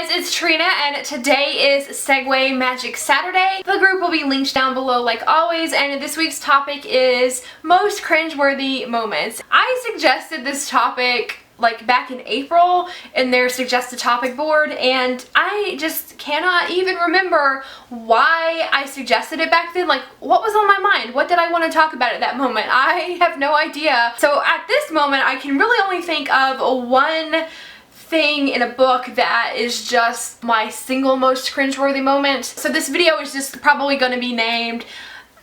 guys, it's Trina and today is Segue Magic Saturday. The group will be linked down below like always, and this week's topic is most cringeworthy moments. I suggested this topic like back in April in their suggested topic board, and I just cannot even remember why I suggested it back then. Like, what was on my mind? What did I want to talk about at that moment? I have no idea. So at this moment I can really only think of one thing in a book that is just my single most cringeworthy moment. So this video is just probably going to be named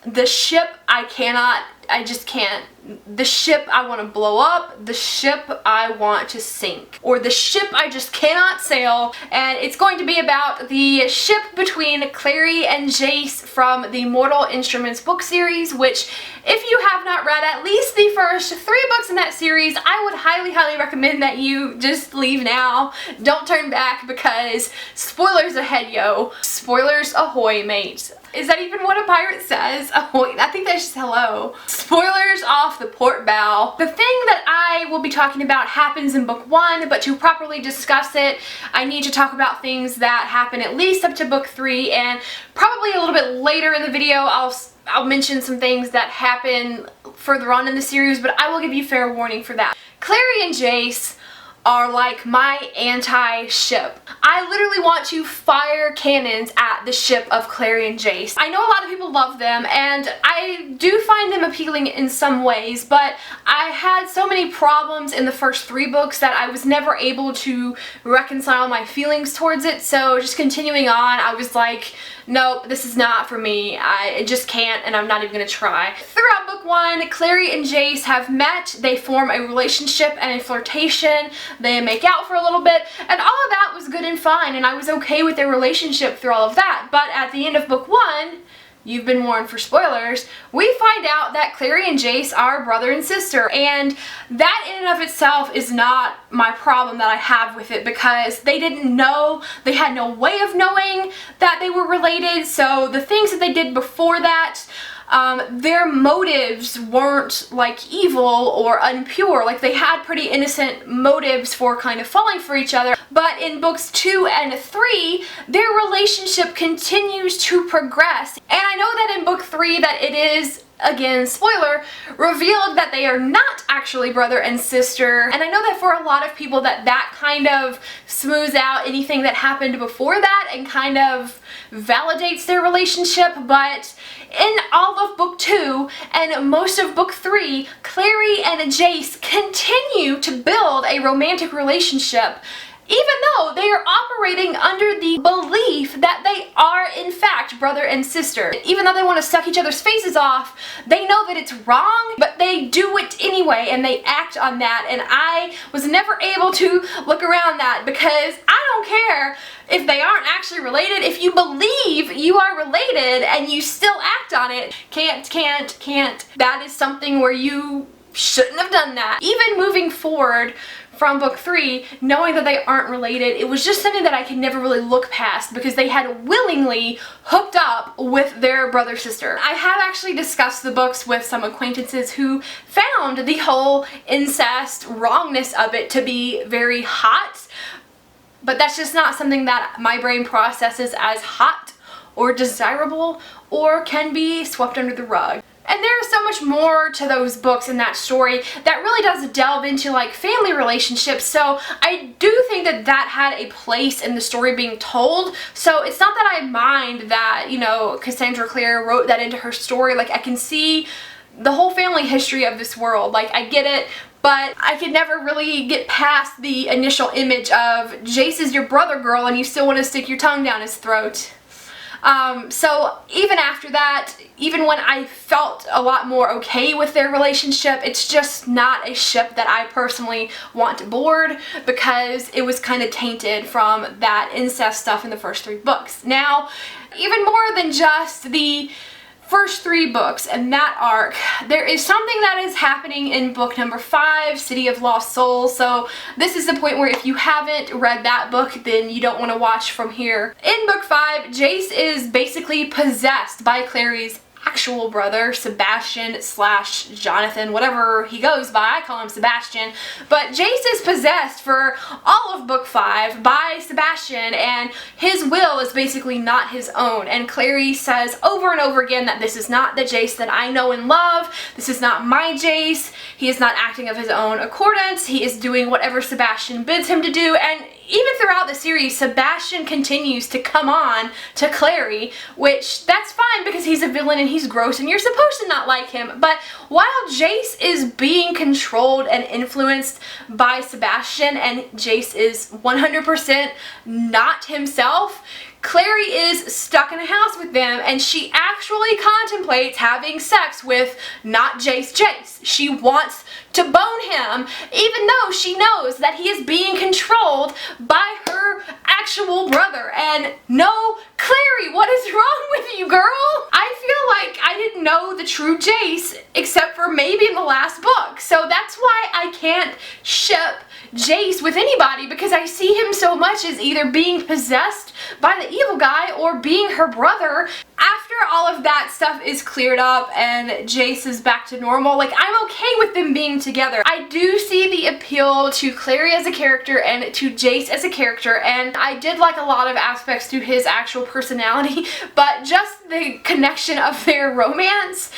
The Ship I just can't. The ship I want to blow up, the ship I want to sink, or the ship I just cannot sail. And it's going to be about the ship between Clary and Jace from the Mortal Instruments book series, which if you have not read at least the first 3 books in that series, I would highly recommend that you just leave now. Don't turn back, because spoilers ahead, yo. Spoilers ahoy, mate. Is that even what a pirate says? Ahoy. I think that's just hello. Spoilers off the port bow. The thing that I will be talking about happens in book 1, but to properly discuss it, I need to talk about things that happen at least up to book 3, and probably a little bit later in the video I'll mention some things that happen further on in the series, but I will give you fair warning for that. Clary and Jace are like my anti-ship. I literally want to fire cannons at the ship of Clary and Jace. I know a lot of people love them, and I do find them appealing in some ways, but I had so many problems in the first 3 books that I was never able to reconcile my feelings towards it. So just continuing on, I was like, nope, this is not for me. I just can't, and I'm not even gonna try. Throughout book 1, Clary and Jace have met, they form a relationship and a flirtation, they make out for a little bit, and all of that was good and fine, and I was okay with their relationship through all of that. But at the end of book 1, you've been warned for spoilers, we find out that Clary and Jace are brother and sister, and that in and of itself is not my problem that I have with it, because they didn't know, they had no way of knowing that they were related. So the things that they did before that, their motives weren't like evil or unpure. Like, they had pretty innocent motives for kind of falling for each other. But in books 2 and 3, their relationship continues to progress. And I know that in book 3 that it is, again, spoiler, revealed that they are not actually brother and sister. And I know that for a lot of people that kind of smooths out anything that happened before that and kind of validates their relationship. But in all of book 2 and most of book 3, Clary and Jace continue to build a romantic relationship, even though they are operating under the belief that they are in fact brother and sister. Even though they want to suck each other's faces off, they know that it's wrong, but they do it anyway, and they act on that. And I was never able to look around that, because I don't care if they aren't actually related. If you believe you are related and you still act on it, can't. That is something where you shouldn't have done that. Even moving forward from book 3, knowing that they aren't related, it was just something that I could never really look past, because they had willingly hooked up with their brother-sister. I have actually discussed the books with some acquaintances who found the whole incest wrongness of it to be very hot, but that's just not something that my brain processes as hot or desirable or can be swept under the rug. And there is so much more to those books and that story that really does delve into like family relationships. So I do think that that had a place in the story being told. So it's not that I mind that, you know, Cassandra Clare wrote that into her story. Like, I can see the whole family history of this world. Like, I get it. But I could never really get past the initial image of Jace is your brother, girl, and you still want to stick your tongue down his throat. So even after that, even when I felt a lot more okay with their relationship, it's just not a ship that I personally want aboard, because it was kind of tainted from that incest stuff in the first 3 books. Now, even more than just the first 3 books and that arc, there is something that is happening in book number 5, City of Lost Souls. So this is the point where if you haven't read that book, then you don't want to watch from here. In book 5, Jace is basically possessed by Clary's actual brother, Sebastian slash Jonathan, whatever he goes by. I call him Sebastian. But Jace is possessed for all of book 5 by Sebastian, and his will is basically not his own. And Clary says over and over again that this is not the Jace that I know and love. This is not my Jace. He is not acting of his own accordance. He is doing whatever Sebastian bids him to do. And even throughout the series, Sebastian continues to come on to Clary, which that's fine because he's a villain and he's gross and you're supposed to not like him. But while Jace is being controlled and influenced by Sebastian and Jace is 100% not himself, Clary is stuck in a house with them, and she actually contemplates having sex with not Jace. She wants to bone him, even though she knows that he is being controlled by her actual brother. And no, Clary, what is wrong with you, girl? I feel like I didn't know the true Jace except for maybe in the last book. So that's why I can't ship Jace with anybody, because I see him so much as either being possessed by the evil guy or being her brother. After all of that stuff is cleared up and Jace is back to normal, like, I'm okay with them being together. I do see the appeal to Clary as a character and to Jace as a character, and I did like a lot of aspects to his actual personality, but just the connection of their romance,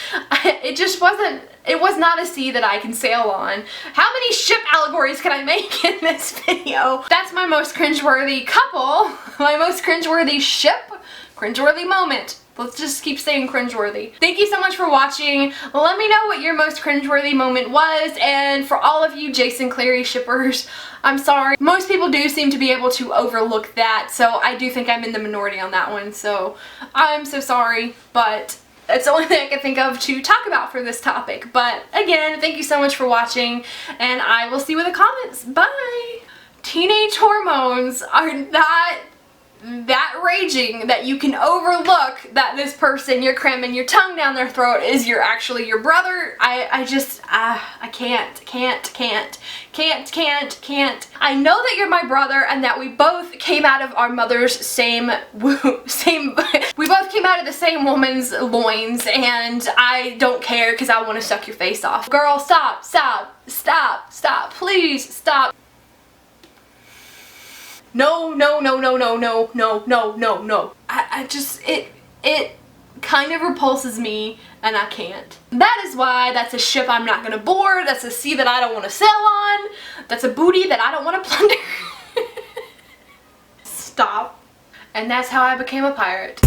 it just wasn't. It was not a sea that I can sail on. How many ship allegories can I make in this video? That's my most cringeworthy couple, my most cringeworthy ship, cringeworthy moment. Let's just keep saying cringeworthy. Thank you so much for watching. Let me know what your most cringeworthy moment was, and for all of you Jace and Clary shippers, I'm sorry. Most people do seem to be able to overlook that, so I do think I'm in the minority on that one, so I'm so sorry, but it's the only thing I can think of to talk about for this topic. But again, thank you so much for watching, and I will see you in the comments. Bye! Teenage hormones are not that raging that you can overlook that this person you're cramming your tongue down their throat is actually your brother. I can't. I know that you're my brother and that we both came out of our mother's we both came out of the same woman's loins, and I don't care because I want to suck your face off. Girl, stop, please stop. No. I just, it kind of repulses me, and I can't. That is why that's a ship I'm not gonna board, that's a sea that I don't want to sail on, that's a booty that I don't want to plunder. Stop. And that's how I became a pirate.